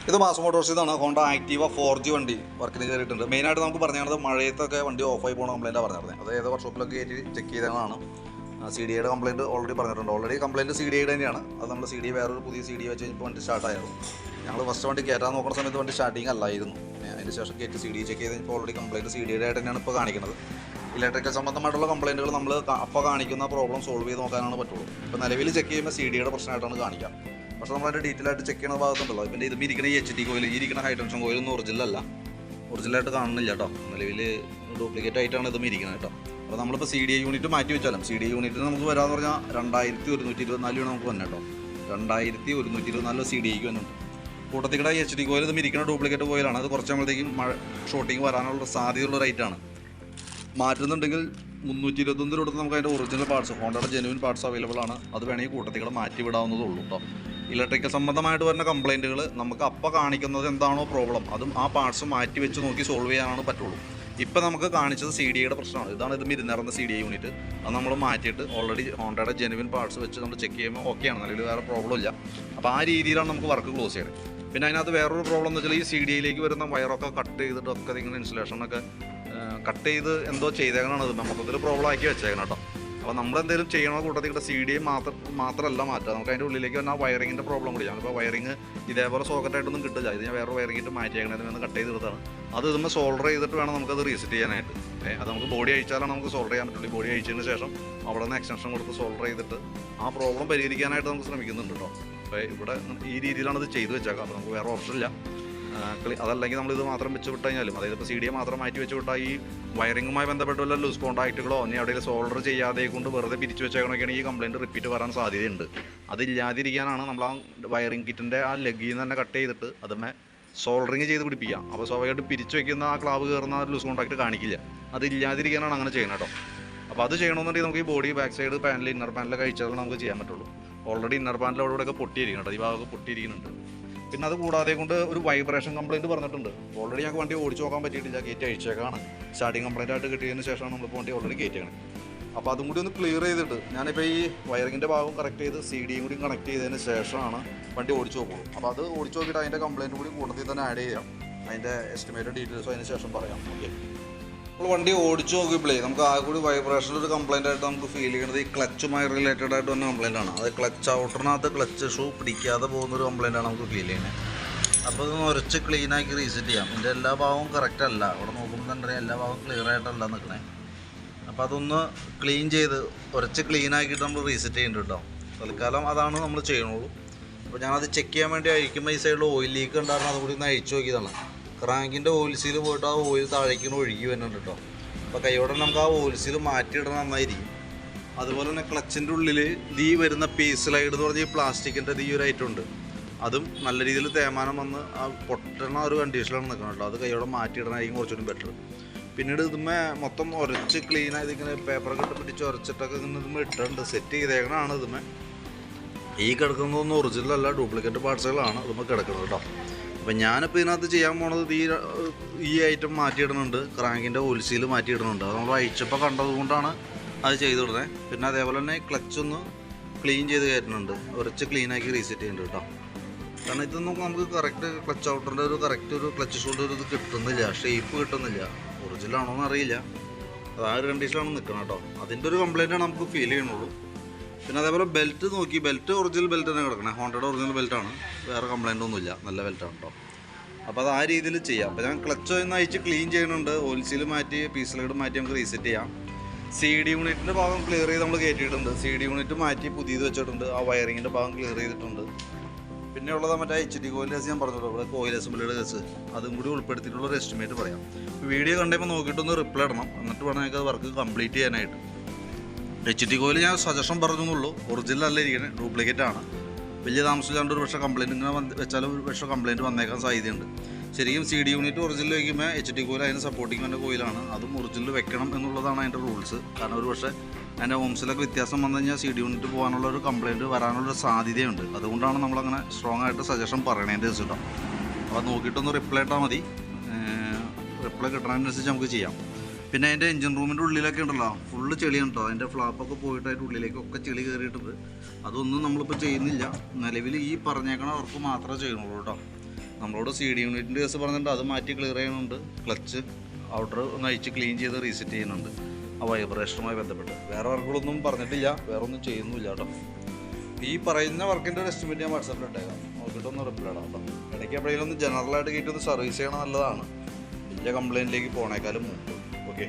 ഇത് mass മോട്ടോഴ്സിന്നാണ് Honda Activa 4G വണ്ടി വർക്കിന് കയറിയിട്ടുണ്ട്. മെയിനായിട്ട് നമുക്ക് പറഞ്ഞത് മഴയത്തൊക്കെ വണ്ടി ഓഫായി പോകുന്ന കംപ്ലൈൻറ്റാണ് പറഞ്ഞത്. അത് ഏത് വർക്ക്ഷോപ്പിലൊക്കെ കയറ്റി ചെക്ക് ചെയ്തതാണ്. CDIയുടെ കംപ്ലയിൻറ്റ് ഓൾറെഡി പറഞ്ഞിട്ടുണ്ട്. ഓൾറെഡി കംപ്ലയിൻറ്റ് CDIയുടെ തന്നെയാണ്. അത് നമ്മൾ CD വേറൊരു പുതിയ CD വെച്ച് കഴിഞ്ഞപ്പോൾ വണ്ടി സ്റ്റാർട്ടായിരുന്നു. ഞങ്ങൾ ഫസ്റ്റ് വണ്ടി കയറ്റാൻ നോക്കുന്ന സമയത്ത് വണ്ടി സ്റ്റാർട്ടിങ് അല്ലായിരുന്നു. അതിന് ശേഷം കയറ്റി CD ചെക്ക് ചെയ്ത് കഴിഞ്ഞപ്പോൾ ഓൾറെഡി കംപ്ലയിൻറ്റ് CDIയുടെ ആയിട്ട് തന്നെയാണ് ഇപ്പോൾ കാണിക്കുന്നത്. ഇലക്ട്രിക്കൽ സംബന്ധമായിട്ടുള്ള കംപ്ലയിൻറ്റുകൾ നമ്മൾ അപ്പോൾ കാണിക്കുന്ന പ്രോബ്ലം സോൾവ് ചെയ്ത് നോക്കാനാണ് പറ്റുള്ളൂ. ഇപ്പോൾ നിലവിൽ ചെക്ക് ചെയ്യുമ്പോൾ CDIയുടെ പ്രശ്നമായിട്ടാണ് കാണിക്കുക. പക്ഷേ നമ്മളതിൻ്റെ ഡീറ്റെയിൽ ആയിട്ട് ചെക്ക് ചെയ്യുന്ന ഭാഗത്തുണ്ടല്ലോ. പിന്നെ ഇതും ഇരിക്കുന്ന HT കോയിൽ, ഈ ഇരിക്കുന്ന ഹൈ ടെൻഷൻ കോയിലൊന്നും ഒറിജിനലല്ല, ഒറിജിനലായിട്ട് കാണുന്നില്ല കേട്ടോ. നിലവിൽ ഡ്യൂപ്ലിക്കേറ്റ് ആയിട്ടാണ് ഇതും ഇരിക്കുന്നത് കേട്ടോ. അപ്പോൾ നമ്മളിപ്പോൾ CDI യൂണിറ്റ് മാറ്റി വെച്ചാലും CDI യൂണിറ്റിന് നമുക്ക് വരാമെന്ന് പറഞ്ഞാൽ 2124 രൂപ നമുക്ക് വന്നെ കേട്ടോ. 2124 CDIക്ക് വന്നിട്ടുണ്ട്. കൂട്ടത്തിക്കട HT കോയിൽ ഇതും ഇരിക്കുന്ന ഡ്യൂപ്ലിക്കേറ്റ് കോയിലാണ്. അത് കുറച്ച് നമ്മളത്തേക്കും ഷോട്ടിങ് വരാനുള്ള സാധ്യതയുള്ള റേറ്റാണ്. മാറ്റുന്നുണ്ടെങ്കിൽ 321 രൂപ നമുക്ക് അതിൻ്റെ ഒറിജിനൽ പാർട്സ്, ഹോണ്ടയുടെ ജെനുവിൻ പാർട്സ് അവൈലബിൾ ആണ്. അത് വേണമെങ്കിൽ കൂട്ടത്തിക്കട മാറ്റി വിടാവുന്നതേ ഉള്ളൂ കേട്ടോ. ഇലക്ട്രിക്കൽ സംബന്ധമായിട്ട് വരുന്ന കംപ്ലയിൻറ്റുകൾ നമുക്ക് അപ്പോൾ കാണിക്കുന്നത് എന്താണോ പ്രോബ്ലം, അതും ആ പാർട്സ് മാറ്റി വെച്ച് നോക്കി സോൾവ് ചെയ്യാനാണ് പറ്റുള്ളൂ. ഇപ്പോൾ നമുക്ക് കാണിച്ചത് CDIയുടെ പ്രശ്നമാണ്. ഇതാണ് ഇത് ഇരുന്നിറങ്ങുന്ന CDI യൂണിറ്റ്. അത് നമ്മൾ മാറ്റിയിട്ട് ഓൾറെഡി ഹോണ്ടയുടെ ജെനുവിൻ പാർട്സ് വെച്ച് നമ്മൾ ചെക്ക് ചെയ്യുമ്പോൾ ഓക്കെയാണ്, നിലവിൽ വേറെ പ്രോബ്ലം ഇല്ല. അപ്പോൾ ആ രീതിയിലാണ് നമുക്ക് വർക്ക് ക്ലോസ് ചെയ്യുന്നത്. പിന്നെ അതിനകത്ത് വേറൊരു പ്രോബ്ലം എന്ന് വെച്ചാൽ ഈ CDIയിലേക്ക് വരുന്ന വയറൊക്കെ കട്ട് ചെയ്തിട്ടൊക്കെ ഇങ്ങനെ ഇൻസുലേഷനൊക്കെ കട്ട് ചെയ്ത് എന്തോ ചെയ്തേക്കണതാണ്. അത് മൊത്തത്തിൽ പ്രോബ്ലം ആക്കി വെച്ചേക്കണം കേട്ടോ. അപ്പോൾ നമ്മളെന്തെങ്കിലും ചെയ്യണ കൂട്ടത്തിൽ CDI മാത്രമല്ല മാറ്റുക, നമുക്ക് അതിൻ്റെ ഉള്ളിലേക്ക് വന്നാൽ വയറിങ്ങിൻ്റെ പ്രോബ്ലം കൂടി. ഞാനിപ്പോൾ വയറിങ് ഇതേപോലെ സോക്കറ്റായിട്ടൊന്നും കിട്ടില്ല. ഇത് ഞാൻ വേറെ വയറിങ്ങിട്ട് മാറ്റിയേക്കണതിൽ നിന്ന് കട്ട് ചെയ്തെടുത്താണ്. അത് ഇതുമ്പോൾ സോൾഡർ ചെയ്തിട്ട് വേണം നമുക്കത് റീസെറ്റ് ചെയ്യാനായിട്ട്. അത് നമുക്ക് ബോഡി അഴിച്ചാലാണ് നമുക്ക് സോൾഡർ ചെയ്യാൻ പറ്റുള്ളൂ. ബോഡി അഴിച്ചതിന് ശേഷം അവിടെ നിന്ന് എക്സ്റ്റൻഷൻ കൊടുത്ത് സോൾഡർ ചെയ്തിട്ട് ആ പ്രോബ്ലം പരിഹരിക്കാനായിട്ട് നമുക്ക് ശ്രമിക്കുന്നുണ്ട് കേട്ടോ. അപ്പോൾ ഇവിടെ ഈ രീതിയിലാണ് ഇത് ചെയ്ത് വെച്ചേക്കാം. അപ്പോൾ നമുക്ക് വേറെ ഓപ്ഷൻ ഇല്ല. അതല്ലെങ്കിൽ നമ്മളിത് മാത്രം വെച്ച് വിട്ട് കഴിഞ്ഞാലും, അതായത് ഇപ്പോൾ CDI മാത്രം മാറ്റി വെച്ച് വിട്ടാൽ ഈ വയറിങ്ങുമായി ബന്ധപ്പെട്ട് വല്ല ലൂസ് കോൺടാക്റ്റുകളോ ഇനി അവിടെ സോൾഡർ ചെയ്യാതെ കൊണ്ട് വെറുതെ പിരിച്ചു വെച്ചേക്കണൊക്കെയാണ് ഈ കംപ്ലയിൻറ്റ് റിപ്പീറ്റ് വരാൻ സാധ്യതയുണ്ട്. അതില്ലാതിരിക്കാനാണ് നമ്മൾ ആ വയറിംഗ് കിറ്റിൻ്റെ ആ ലെഗിൽ നിന്ന് തന്നെ കട്ട് ചെയ്തിട്ട് അതുമേ സോൾഡറിങ് ചെയ്ത് പിടിപ്പിക്കുക. അപ്പോൾ സ്വാഭാവികമായിട്ട് പിരിച്ചു വയ്ക്കുന്ന ആ ക്ലാവ് കയറുന്ന ലൂസ് കോൺടാക്റ്റ് കാണിക്കില്ല. അതില്ലാതിരിക്കാനാണ് അങ്ങനെ ചെയ്യുന്നത് കേട്ടോ. അപ്പോൾ അത് ചെയ്യണമെന്നുണ്ടെങ്കിൽ നമുക്ക് ഈ body back side panel, inner പാനലൊക്കെ കഴിച്ചാൽ നമുക്ക് ചെയ്യാൻ പറ്റുള്ളൂ. ഓൾറെഡി ഇന്നർ പാനലോടൊക്കെ പൊട്ടിയിരിക്കണം കേട്ടോ. ഈ ഭാഗമൊക്കെ പൊട്ടിയിരിക്കുന്നുണ്ട്. പിന്നെ അത് കൂടാതെ കൊണ്ട് ഒരു വൈബ്രേഷൻ കംപ്ലയിൻറ്റ് പറഞ്ഞിട്ടുണ്ട്. ഓൾറെഡി ഞങ്ങൾക്ക് വണ്ടി ഓടിച്ച് നോക്കാൻ പറ്റിയിട്ടില്ല, കയറ്റി അഴിച്ചേക്കാണ്. സ്റ്റാർട്ടിങ് കംപ്ലയിൻ്റ് ആയിട്ട് കിട്ടിയതിന് ശേഷമാണ് നമ്മളിപ്പോൾ വണ്ടി ഓൾറെഡി കയറ്റിയാണ്. അപ്പോൾ അതും കൂടി ഒന്ന് ക്ലിയർ ചെയ്തിട്ട് ഞാനിപ്പോൾ ഈ വയറിങ്ങിൻ്റെ ഭാഗം കറക്റ്റ് ചെയ്ത് CDയും കൂടി കണക്ട് ചെയ്തതിന് ശേഷമാണ് വണ്ടി ഓടിച്ച് നോക്കുള്ളൂ. അപ്പോൾ അത് ഓടിച്ച് നോക്കിയിട്ട് അതിൻ്റെ കംപ്ലയിൻറ്റ് കൂടി കൂട്ടത്തിൽ തന്നെ ആഡ് ചെയ്യാം. അതിൻ്റെ എസ്റ്റിമേറ്റഡ് ഡീറ്റെയിൽസും അതിന് ശേഷം പറയാം. ഓക്കെ, നമ്മൾ വണ്ടി ഓടിച്ച് നോക്കിയപ്പോഴേ നമുക്ക് ആ കൂടി വൈബ്രേഷനൊരു കംപ്ലയിൻ്റ് ആയിട്ട് നമുക്ക് ഫീൽ ചെയ്യുന്നത് ഈ ക്ലച്ചുമായി റിലേറ്റഡ് ആയിട്ട് വന്ന കംപ്ലയിൻ്റ് ആണ്. അത് ക്ലച്ച് ഔട്ടറിനകത്ത് ക്ലച്ച് ഷൂ പിടിക്കാതെ പോകുന്നൊരു കംപ്ലയിൻ്റ് ആണ് നമുക്ക് ഫീൽ ചെയ്യുന്നത്. അപ്പോൾ ഇത് ഉരച്ച് ക്ലീനാക്കി റീസെറ്റ് ചെയ്യാം. ഇതിൻ്റെ എല്ലാ ഭാഗവും കറക്റ്റ് അല്ല, അവിടെ നോക്കുമ്പോൾ തന്നെ എല്ലാ ഭാഗവും ക്ലിയർ ആയിട്ടല്ല നിൽക്കണേ. അപ്പോൾ അതൊന്ന് ക്ലീൻ ചെയ്ത് ഉരച്ച് ക്ലീനാക്കിയിട്ട് നമ്മൾ റീസെറ്റ് ചെയ്യുന്നുണ്ട് കേട്ടോ. തൽക്കാലം അതാണ് നമ്മൾ ചെയ്യണുള്ളൂ. അപ്പോൾ ഞാനത് ചെക്ക് ചെയ്യാൻ വേണ്ടി അഴിക്കുമ്പോൾ ഈ സൈഡിൽ ഓയിൽ ലീക്ക് ഉണ്ടായിരുന്നു, അതുകൂടി ഒന്ന് അഴിച്ചു നോക്കിയതാണ്. ക്രാങ്കിൻ്റെ ഓയിൽ സീൽ പോയിട്ട് ആ ഓയിൽ താഴേക്ക് ഒഴുകി വരുന്നുണ്ട് കേട്ടോ. അപ്പോൾ കൈയോടെ നമുക്ക് ആ ഓയിൽ സീൽ മാറ്റിയിടണം, നന്നായിരിക്കും. അതുപോലെ തന്നെ ക്ലച്ചിൻ്റെ ഉള്ളിൽ ഈ വരുന്ന പീസ് സ്ലൈഡ് എന്ന് പറഞ്ഞാൽ ഈ പ്ലാസ്റ്റിക്കിൻ്റെ ഈ ഒരു ഐറ്റം ഉണ്ട്. അതും നല്ല രീതിയിൽ തേമാനം വന്ന് ആ പൊട്ടണ ഒരു കണ്ടീഷനിലാണ് നിൽക്കണം കേട്ടോ. അത് കൈയോടെ മാറ്റിയിടണമായിരിക്കും കുറച്ചുകൂടി ബെറ്റർ. പിന്നീട് ഇതുമേ മൊത്തം ഉരച്ച് ക്ലീൻ ആയത് ഇങ്ങനെ പേപ്പറൊക്കെ ഇട്ട് പിടിച്ച് ഉരച്ചിട്ടൊക്കെ ഇങ്ങനെ ഇതുമേ ഇട്ടുണ്ട്, സെറ്റ് ചെയ്തേക്കണതാണ്. ഇതുമേ ഈ കിടക്കുന്നതൊന്നും ഒറിജിനൽ അല്ല, ഡ്യൂപ്ലിക്കേറ്റ് പാർട്സുകളാണ് ഇതുമേ കിടക്കുന്നത് കേട്ടോ. അപ്പം ഞാനിപ്പോൾ ഇതിനകത്ത് ചെയ്യാൻ പോണത് ഈ ഐറ്റം മാറ്റിയിടുന്നുണ്ട്, ക്രാങ്കിൻ്റെ ഓയിൽ സീൽ മാറ്റിയിടുന്നുണ്ട്. അത് നമ്മൾ അഴിച്ചപ്പോൾ കണ്ടത് കൊണ്ടാണ് അത് ചെയ്തിടുന്നത്. പിന്നെ അതേപോലെ തന്നെ ക്ലച്ചൊന്ന് ക്ലീൻ ചെയ്ത് കയറ്റുന്നുണ്ട്, ഉരച്ച് ക്ലീനാക്കി റീസെറ്റ് ചെയ്യുന്നുണ്ട് കേട്ടോ. കാരണം ഇതൊന്നും നമുക്ക് കറക്റ്റ് ക്ലച്ച് ഔട്ടറിൻ്റെ ഒരു കറക്റ്റ് ഒരു ക്ലച്ച് ഷൂട്ട് ഒരു ഇത് കിട്ടുന്നില്ല, ഷേപ്പ് കിട്ടുന്നില്ല. ഒറിജിനലാണോ എന്ന് അറിയില്ല, അത് ആ ഒരു കണ്ടീഷനാണ് നിൽക്കണം കേട്ടോ. അതിൻ്റെ ഒരു കംപ്ലയിൻ്റാണ് നമുക്ക് ഫീൽ ചെയ്യണുള്ളൂ. പിന്നെ അതേപോലെ ബെൽറ്റ് നോക്കി, ബെൽറ്റ് ഒറിജിനൽ ബെൽറ്റ് തന്നെ കിടക്കണേ, ഹോണ്ടയുടെ ഒറിജിനൽ ബെൽറ്റാണ്, വേറെ കംപ്ലയിൻ്റ് ഒന്നുമില്ല, നല്ല ബെൽറ്റാണ് കേട്ടോ. അപ്പോൾ അത് ആ രീതിയിൽ ചെയ്യാം. അപ്പോൾ ഞാൻ ക്ലച്ച് ഒന്ന് അഴിച്ച് ക്ലീൻ ചെയ്യുന്നുണ്ട്, ഓയിൽ സീൽ മാറ്റി പീസ് സ്ലൈഡ് മാറ്റി നമുക്ക് റീസെറ്റ് ചെയ്യാം. CD യൂണിറ്റിൻ്റെ ഭാഗം ക്ലിയർ ചെയ്ത് നമ്മൾ കയറ്റിയിട്ടുണ്ട്. CD യൂണിറ്റ് മാറ്റി പുതിയത് വെച്ചിട്ടുണ്ട്. ആ വയറിങ്ങിൻ്റെ ഭാഗം ക്ലിയർ ചെയ്തിട്ടുണ്ട്. പിന്നെ ഉള്ളത് മറ്റേ HT കോയിൽ കേസ് ഞാൻ പറഞ്ഞല്ലോ, ഇവിടെ കോയിൽ അസംബ്ലിയുടെ കേസ്, അതും കൂടി ഉൾപ്പെടുത്തിയിട്ടുള്ളൊരു എസ്റ്റിമേറ്റ് പറയാം. വീഡിയോ കണ്ടപ്പോൾ നോക്കിയിട്ടൊന്ന് റിപ്ലൈ ഇടണം, എന്നിട്ട് വേണം ഞങ്ങൾക്ക് വർക്ക് കംപ്ലീറ്റ് ചെയ്യാനായിട്ട്. HT കോയിൽ ഞാൻ സജഷൻ പറഞ്ഞെന്നുള്ളൂ, ഒറിജിനൽ അല്ല ഇരിക്കണേ, ഡ്യൂപ്ലിക്കേറ്റ് ആണ്. വലിയ താമസിച്ചാണ്ട് ഒരു പക്ഷേ കംപ്ലയിൻറ്റ് ഇങ്ങനെ വെച്ചാലും ഒരു പക്ഷേ കംപ്ലയിൻറ്റ് വന്നേക്കാൻ സാധ്യതയുണ്ട്. ശരിക്കും CD യൂണിറ്റ് ഒറിജിനൽ വയ്ക്കുമ്പോൾ HT കോയിൽ അതിന് സപ്പോർട്ടിങ് വന്ന കോയിലാണ്, അതും ഒറിജിനൽ വെക്കണം എന്നുള്ളതാണ് അതിൻ്റെ റൂൾസ്. കാരണം ഒരു പക്ഷേ അതിൻ്റെ ഓംസിലൊക്കെ വ്യത്യാസം വന്നു കഴിഞ്ഞാൽ CD യൂണിറ്റ് പോകാനുള്ള ഒരു കംപ്ലയിൻറ്റ് വരാനുള്ളൊരു സാധ്യതയുണ്ട്. അതുകൊണ്ടാണ് നമ്മളങ്ങനെ സ്ട്രോങ് ആയിട്ട് സജഷൻ പറയണതിൻ്റെ കേട്ടോ. അപ്പോൾ നോക്കിയിട്ടൊന്ന് റിപ്ലൈ ഇട്ടാൽ മതി, റിപ്ലൈ കിട്ടണതിനനുസരിച്ച് നമുക്ക് ചെയ്യാം. പിന്നെ അതിൻ്റെ എഞ്ചിൻ റൂമിൻ്റെ ഉള്ളിലൊക്കെ ഉണ്ടല്ലോ ഫുള്ള് ചെളിയാണ് കേട്ടോ. അതിൻ്റെ ഫ്ലാപ്പൊക്കെ പോയിട്ട് അതിൻ്റെ ഉള്ളിലേക്കൊക്കെ ചെളി കയറിയിട്ടുണ്ട്. അതൊന്നും നമ്മളിപ്പോൾ ചെയ്യുന്നില്ല, നിലവിൽ ഈ പറഞ്ഞേക്കണ വർക്ക് മാത്രമേ ചെയ്യണുള്ളൂ കേട്ടോ. നമ്മളോട് സി ഡി യൂണിറ്റിൻ്റെ കേസ് പറഞ്ഞിട്ടുണ്ട്, അത് മാറ്റി ക്ലിയർ ചെയ്യുന്നുണ്ട്. ക്ലച്ച് ഔട്ടർ ഒന്ന് അഴിച്ച് ക്ലീൻ ചെയ്ത് റീസെറ്റ് ചെയ്യുന്നുണ്ട് ആ വൈബ്രേഷനുമായി ബന്ധപ്പെട്ട്. വേറെ വർക്കുകളൊന്നും പറഞ്ഞിട്ടില്ല, വേറെ ഒന്നും ചെയ്യുന്നില്ല കേട്ടോ. ഈ പറയുന്ന വർക്കിൻ്റെ ഒരു എസ്റ്റിമേറ്റ് ഞാൻ വാട്സാപ്പിൽ ഇട്ടേക്കാം, നോക്കിയിട്ടൊന്ന് റിപ്ലൈ ഇടാം കേട്ടോ. ഇടയ്ക്ക് എപ്പോഴെങ്കിലും ഒന്ന് ജനറലായിട്ട് കയറ്റി ഒന്ന് സർവീസ് ചെയ്യണം നല്ലതാണ്, വലിയ കംപ്ലയിൻറ്റിലേക്ക് പോണേക്കാളും മുമ്പ്. ഓക്കെ.